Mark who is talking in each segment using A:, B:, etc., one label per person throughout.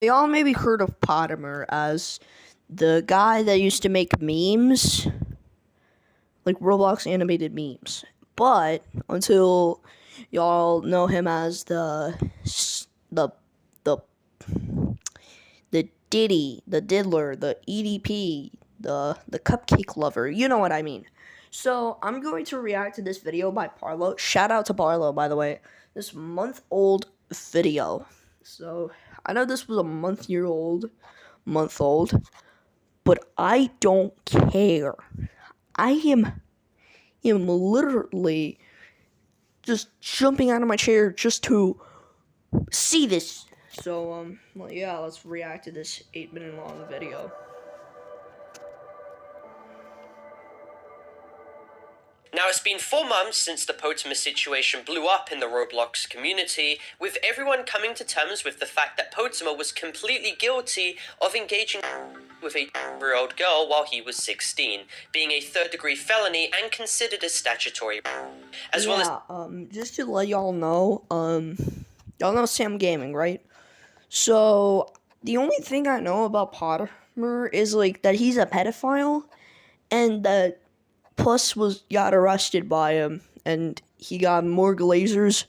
A: Y'all maybe heard of Potemer as the guy that used to make memes, like Roblox animated memes. But until y'all know him as the the the Diddy, the Diddler, the EDP, the cupcake lover. You know what I mean. So I'm going to react to this video by Parlo. Shout out to Parlo, by the way. This month-old video. So I know this was a month old, but I don't care. I am literally just jumping out of my chair just to see this. So well, yeah, let's react to this 8-minute long video.
B: Now, it's been 4 months since the potemer situation blew up in the Roblox community, with everyone coming to terms with the fact that Potemer was completely guilty of engaging with a 2-year-old girl while he was 16, being a third-degree felony and considered a statutory, as well as
A: just to let y'all know, y'all know Sam Gaming, right? So the only thing I know about Potter is like that he's a pedophile, and that Plus got arrested by him, and he got more glazers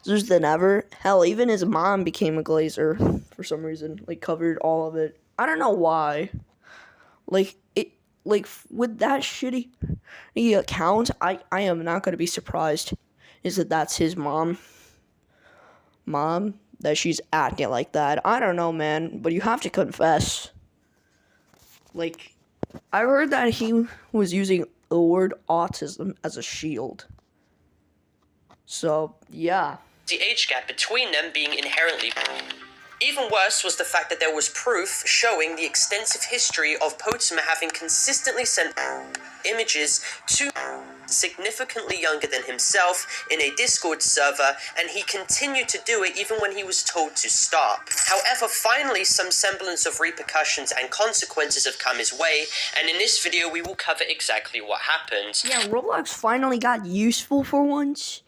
A: than ever. Hell, even his mom became a glazer for some reason, like covered all of it. I don't know why. Like with that shitty account, I am not gonna be surprised. Is that's his mom that she's acting like that? I don't know, man, but you have to confess. Like, I heard that he was using the word autism as a shield. So, yeah.
B: the age gap between them being inherently. Even worse was the fact that there was proof showing the extensive history of Potemer having consistently sent images to significantly younger than himself in a Discord server, and he continued to do it even when he was told to stop. However, finally some semblance of repercussions and consequences have come his way, and in this video we will cover exactly what happened.
A: Yeah, Roblox finally got useful for once.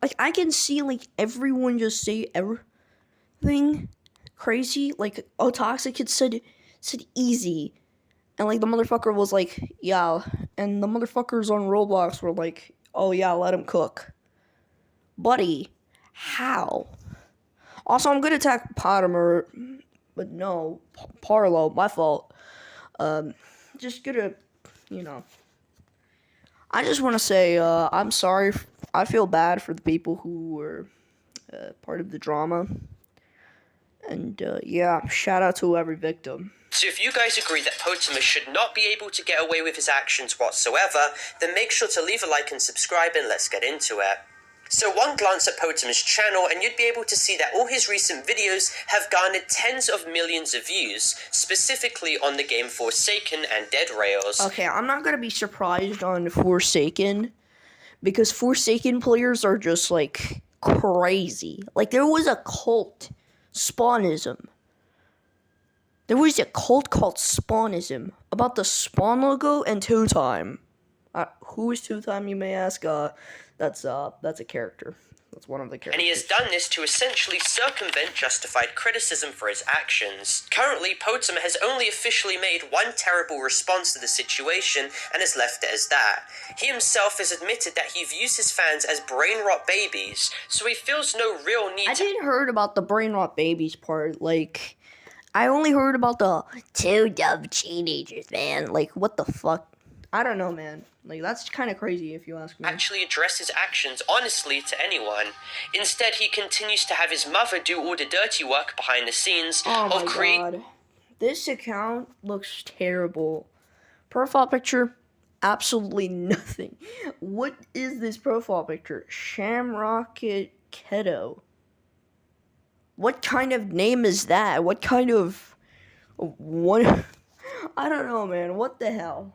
A: Like, I can see, like, everyone just say everything crazy. Like, oh, Toxic Kid said easy. And, like, the motherfucker was like, yeah. And the motherfuckers on Roblox were like, oh, yeah, let him cook. Buddy, how? Also, I'm gonna attack Potemer, but no, Parlo, my fault. Just gonna, you know. I just want to say, I'm sorry. I feel bad for the people who were part of the drama. And, yeah, shout out to every victim.
B: So if you guys agree that Potemer should not be able to get away with his actions whatsoever, then make sure to leave a like and subscribe, and let's get into it. So one glance at Potemer's channel and you'd be able to see that all his recent videos have garnered tens of millions of views, specifically on the game Forsaken and Dead Rails.
A: Okay, I'm not gonna be surprised on Forsaken, because Forsaken players are just, like, crazy. Like, there was a cult, Spawnism. There was a cult called Spawnism about the Spawn logo and Two Time. Who is Two Time, you may ask? That's a character. That's one of the characters.
B: And he has done this to essentially circumvent justified criticism for his actions. Currently, Potemer has only officially made one terrible response to the situation and has left it as that. He himself has admitted that he views his fans as brain rot babies, so he feels no real need
A: I didn't heard about the brain rot babies part. Like, I only heard about the two dumb teenagers, man. Like, what the fuck? I don't know, man. Like, that's kind of crazy if you ask me.
B: Actually address his actions honestly to anyone. Instead, he continues to have his mother do all the dirty work behind the scenes
A: Oh my god. This account looks terrible. Profile picture, absolutely nothing. What is this profile picture? Shamrocket Keto. What kind of name is that? What kind of... What? I don't know, man. What the hell?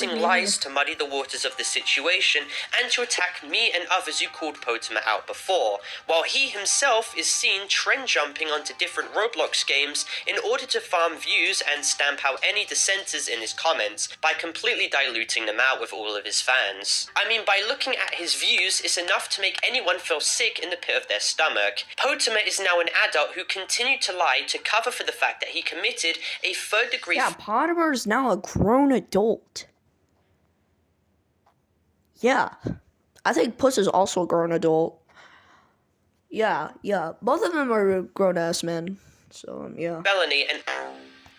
B: lies to muddy the waters of the situation and to attack me and others who called Potemer out before, while he himself is seen trend jumping onto different Roblox games in order to farm views and stamp out any dissenters in his comments by completely diluting them out with all of his fans. I mean, by looking at his views, it's enough to make anyone feel sick in the pit of their stomach. Potemer is now an adult who continued to lie to cover for the fact that he committed a third-degree...
A: Yeah, Potemer is now a grown adult. Yeah. I think Puss is also a grown adult. Yeah. Both of them are grown-ass men. So, yeah.
B: felony and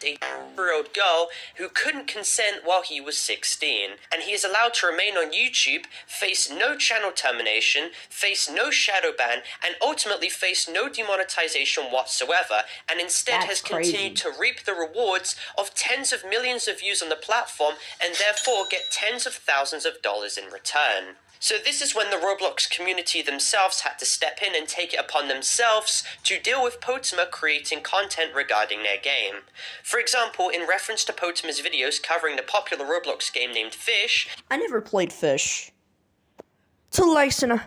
B: a 4-year-old girl who couldn't consent while he was 16, and he is allowed to remain on YouTube, face no channel termination, face no shadow ban, and ultimately face no demonetization whatsoever, and instead has continued to reap the rewards of tens of millions of views on the platform and therefore get tens of thousands of dollars in return. So this is when the Roblox community themselves had to step in and take it upon themselves to deal with Potemer creating content regarding their game. For example, in reference to Potemer's videos covering the popular Roblox game named Fish...
A: I never played Fish. 2 likes and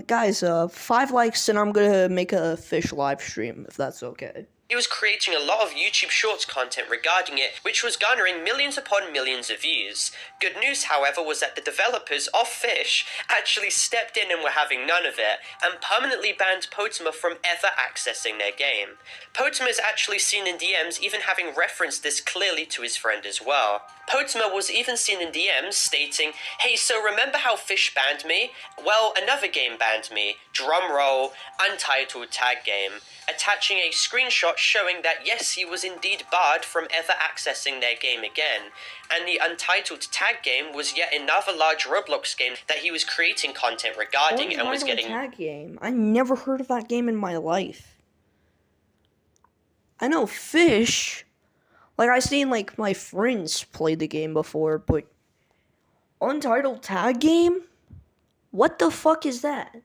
A: guys, 5 likes and I'm gonna make a Fish live stream, if that's okay.
B: He was creating a lot of YouTube Shorts content regarding it, which was garnering millions upon millions of views. Good news, however, was that the developers of Fish actually stepped in and were having none of it, and permanently banned Potemer from ever accessing their game. Potemer is actually seen in DMs even having referenced this clearly to his friend as well. Potemer was even seen in DMs stating, "Hey, so remember how Fish banned me? Well, another game banned me. Drumroll, Untitled Tag Game," attaching a screenshot showing that yes, he was indeed barred from ever accessing their game again. And the Untitled Tag Game was yet another large Roblox game that he was creating content regarding and was getting...
A: Tag Game? I never heard of that game in my life. I know Fish. Like, I seen, like, my friends play the game before, but... Untitled Tag Game? What the fuck is that?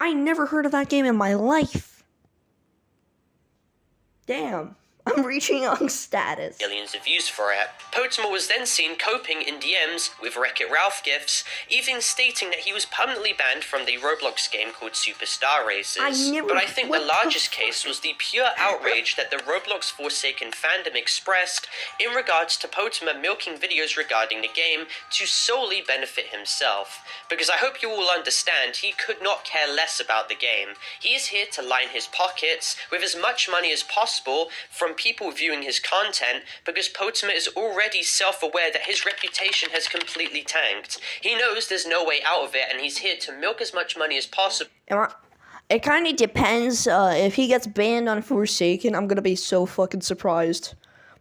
A: I never heard of that game in my life. Damn. I'm reaching young status.
B: Millions of views for it. Potemer was then seen coping in DMs with Wreck-It Ralph gifs, even stating that he was permanently banned from the Roblox game called Superstar Races. But I think the largest case was the pure outrage that the Roblox Forsaken fandom expressed in regards to Potemer milking videos regarding the game to solely benefit himself. Because I hope you all understand, he could not care less about the game. He is here to line his pockets with as much money as possible from people viewing his content, because Potemer is already self-aware that his reputation has completely tanked. He knows there's no way out of it, and he's here to milk as much money as possible.
A: It kind of depends. If he gets banned on Forsaken, I'm gonna be so fucking surprised.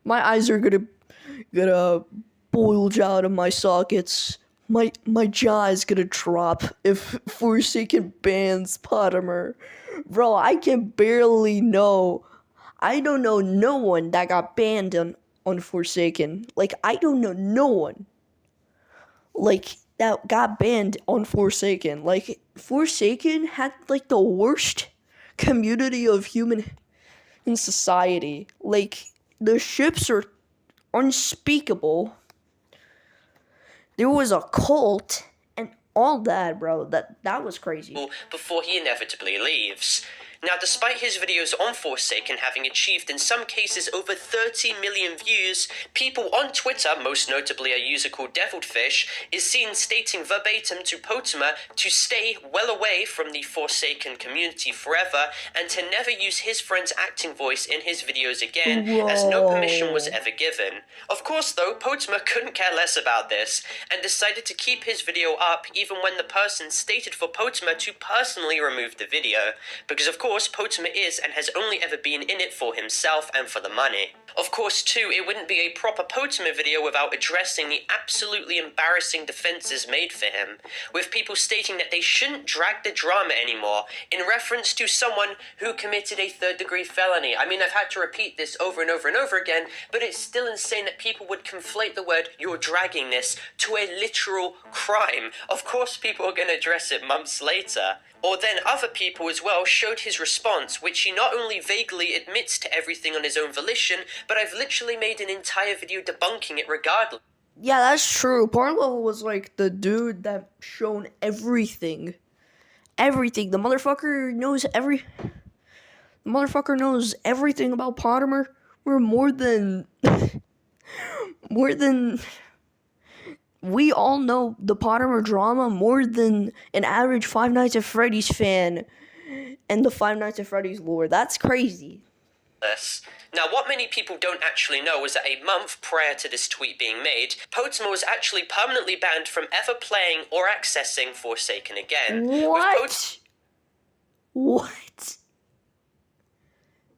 A: My eyes are gonna bulge out of my sockets. My jaw is gonna drop if Forsaken bans Potemer. Bro, I can barely know. I don't know no one that got banned on Forsaken. Like, I don't know no one, like, that got banned on Forsaken. Like, Forsaken had, like, the worst community of human in society. Like, the ships are unspeakable. There was a cult and all that, bro. That was crazy.
B: Before he inevitably leaves. Now, despite his videos on Forsaken having achieved in some cases over 30 million views, people on Twitter, most notably a user called Devilfish, is seen stating verbatim to Potemer to stay well away from the Forsaken community forever and to never use his friend's acting voice in his videos again, as no permission was ever given. Of course, though, Potemer couldn't care less about this and decided to keep his video up even when the person stated for Potemer to personally remove the video, because of course Potemer is and has only ever been in it for himself and for the money. Of course, too, it wouldn't be a proper Potemer video without addressing the absolutely embarrassing defenses made for him, with people stating that they shouldn't drag the drama anymore in reference to someone who committed a third-degree felony. I mean, I've had to repeat this over and over and over again, but it's still insane that people would conflate the word "you're dragging this" to a literal crime. Of course, people are going to address it months later. Or then other people as well showed his response, which he not only vaguely admits to everything on his own volition, but I've literally made an entire video debunking it regardless.
A: Yeah, that's true. Parlo was like the dude that shown everything. Everything. The motherfucker knows everything about Potemer. We're more than we all know the Potemer drama more than an average Five Nights at Freddy's fan and the Five Nights at Freddy's lore. That's crazy.
B: Now, what many people don't actually know is that a month prior to this tweet being made, potemer was actually permanently banned from ever playing or accessing Forsaken again.
A: What?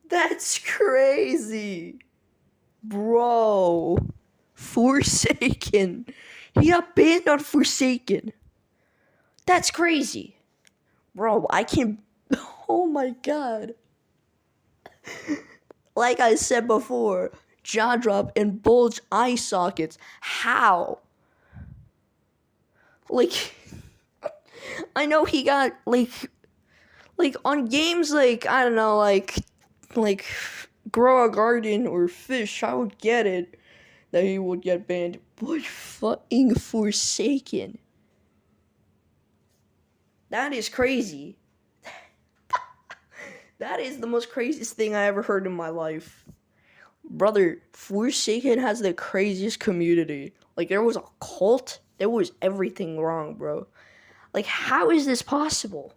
A: That's crazy. Bro. Forsaken. He got banned on Forsaken. That's crazy. Bro, I can't... Oh my god. Like I said before, jaw drop and bulge eye sockets. How? Like, I know he got, like on games like, I don't know, like Grow a Garden or Fish, I would get it that he would get banned. But fucking Forsaken. That is crazy. That is the most craziest thing I ever heard in my life. Brother, Forsaken has the craziest community. Like, there was a cult. There was everything wrong, bro. Like, how is this possible?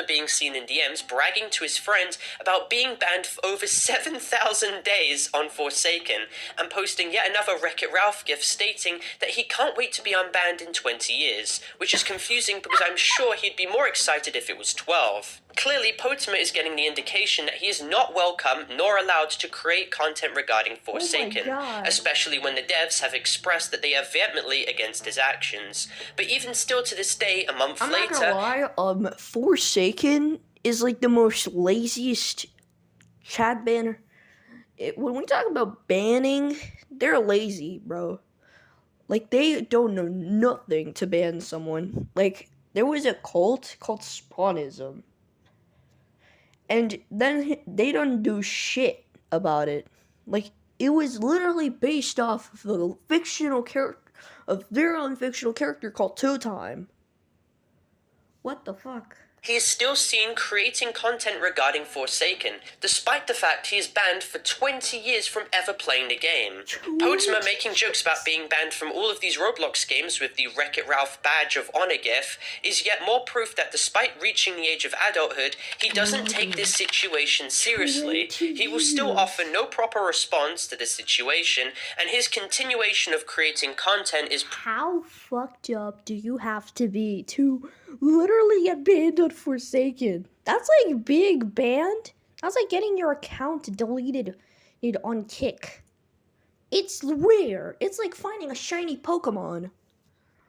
B: Being seen in DMs bragging to his friends about being banned for over 7,000 days on Forsaken, and posting yet another Wreck-It Ralph gif stating that he can't wait to be unbanned in 20 years, which is confusing because I'm sure he'd be more excited if it was 12. Clearly, potemer is getting the indication that he is not welcome nor allowed to create content regarding Forsaken, especially when the devs have expressed that they are vehemently against his actions. But even still to this day, a month later...
A: I'm not gonna lie, Forsaken is like the most laziest chat banner. When we talk about banning, they're lazy, bro. Like, they don't know nothing to ban someone. Like, there was a cult called Spawnism. And then they don't do shit about it. Like, it was literally based off of a fictional character, a very unfictional character called Two Time. What the fuck?
B: He is still seen creating content regarding Forsaken, despite the fact he is banned for 20 years from ever playing the game. Potemer making jokes about being banned from all of these Roblox games with the Wreck-It Ralph badge of honor gif is yet more proof that despite reaching the age of adulthood, he doesn't take this situation seriously. He will still offer no proper response to the situation, and his continuation of creating content is...
A: How fucked up do you have to be to literally get banned on Forsaken? That's like big banned. That's like getting your account deleted on Kick. It's rare. It's like finding a shiny Pokemon.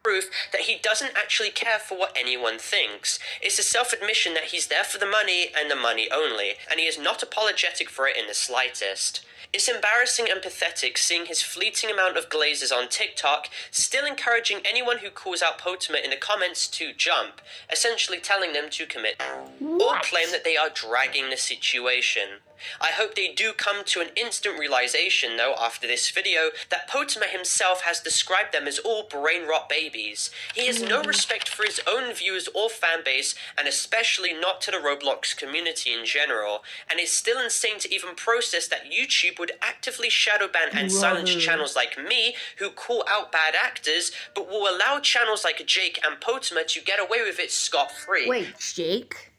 B: Proof that he doesn't actually care for what anyone thinks. It's a self-admission that he's there for the money and the money only, and he is not apologetic for it in the slightest. It's embarrassing and pathetic seeing his fleeting amount of glazes on TikTok, still encouraging anyone who calls out potemer in the comments to jump, essentially telling them to commit, or claim that they are dragging the situation. I hope they do come to an instant realization, though, after this video, that potemer himself has described them as all brain rot babies. He has no respect for his own viewers or fanbase, and especially not to the Roblox community in general, and it's still insane to even process that YouTube would actively shadow ban and silence channels like me, who call out bad actors, but will allow channels like Jake and potemer to get away with it scot-free.
A: Wait, Jake?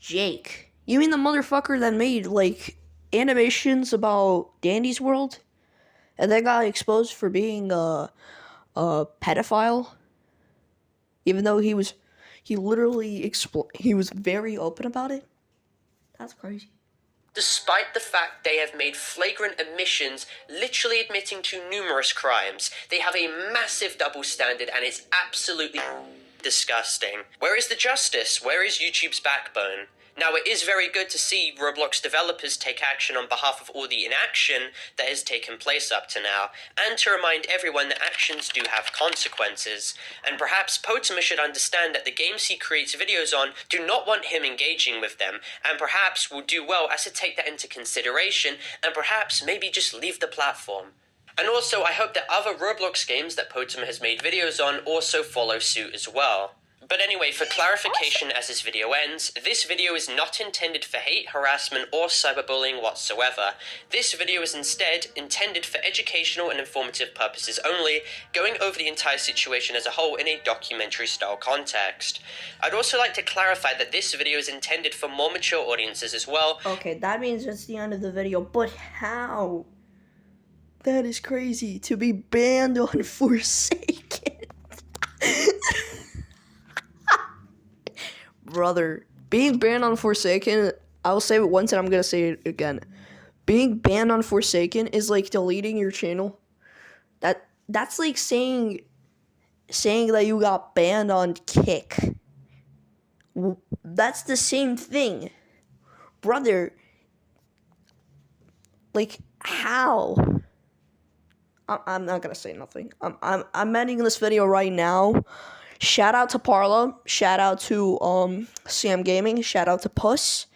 A: Jake? You mean the motherfucker that made, like, animations about Dandy's World? And then got exposed for being a pedophile? Even though he was very open about it? That's crazy.
B: Despite the fact they have made flagrant admissions, literally admitting to numerous crimes, they have a massive double standard and it's absolutely disgusting. Where is the justice? Where is YouTube's backbone? Now, it is very good to see Roblox developers take action on behalf of all the inaction that has taken place up to now, and to remind everyone that actions do have consequences. And perhaps Potemer should understand that the games he creates videos on do not want him engaging with them, and perhaps will do well as to take that into consideration, and perhaps maybe just leave the platform. And also, I hope that other Roblox games that Potemer has made videos on also follow suit as well. But anyway, for clarification as this video ends, this video is not intended for hate, harassment, or cyberbullying whatsoever. This video is instead intended for educational and informative purposes only, going over the entire situation as a whole in a documentary-style context. I'd also like to clarify that this video is intended for more mature audiences as well.
A: Okay, that means it's the end of the video, but how? That is crazy, to be banned on Forsaken. Brother, being banned on Forsaken, I'll say it once and I'm gonna say it again. Being banned on Forsaken is like deleting your channel. That's like saying that you got banned on Kick. That's the same thing. Brother, like, how? I'm not gonna say nothing. I'm ending this video right now. Shout out to Parlo. Shout out to Sam Gaming. Shout out to Puss,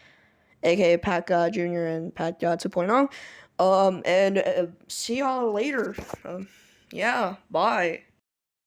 A: aka Pat God Jr. and Pat God 2.0. And see y'all later. Yeah, bye.